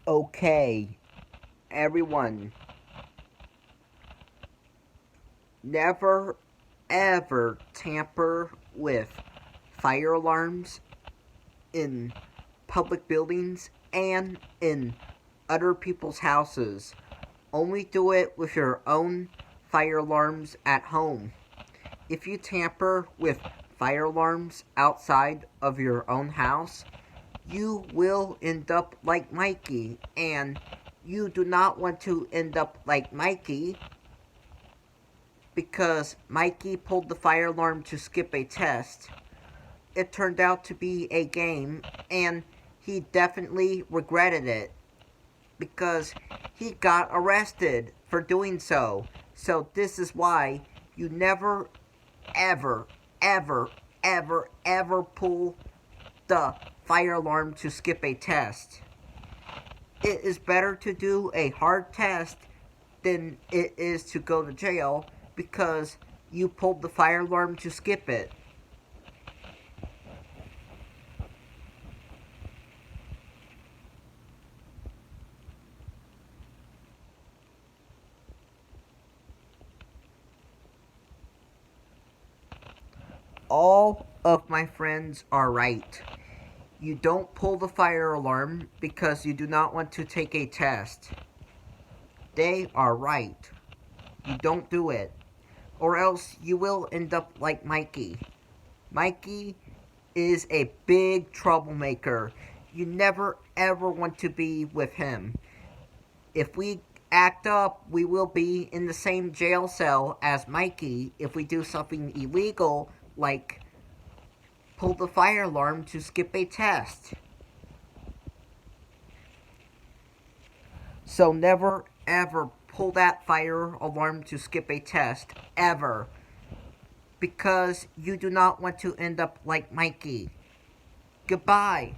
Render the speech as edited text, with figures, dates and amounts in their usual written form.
Okay, everyone, never ever tamper with fire alarms in public buildings and in other people's houses. Only do it with your own fire alarms at home. If you tamper with fire alarms outside of your own house, you will end up like Mikey, and you do not want to end up like Mikey because Mikey pulled the fire alarm to skip a test. It turned out to be a game, and he definitely regretted it because he got arrested for doing so. So, this is why you never, ever, ever, ever, ever pull the fire alarm to skip a test. It is better to do a hard test than it is to go to jail because you pulled the fire alarm to skip it. All of my friends are right. You don't pull the fire alarm because you do not want to take a test. They are right. You don't do it. Or else you will end up like Mikey. Mikey is a big troublemaker. You never ever want to be with him. If we act up, we will be in the same jail cell as Mikey if we do something illegal like pull the fire alarm to skip a test. So never ever pull that fire alarm to skip a test, ever. Because you do not want to end up like Mikey. Goodbye.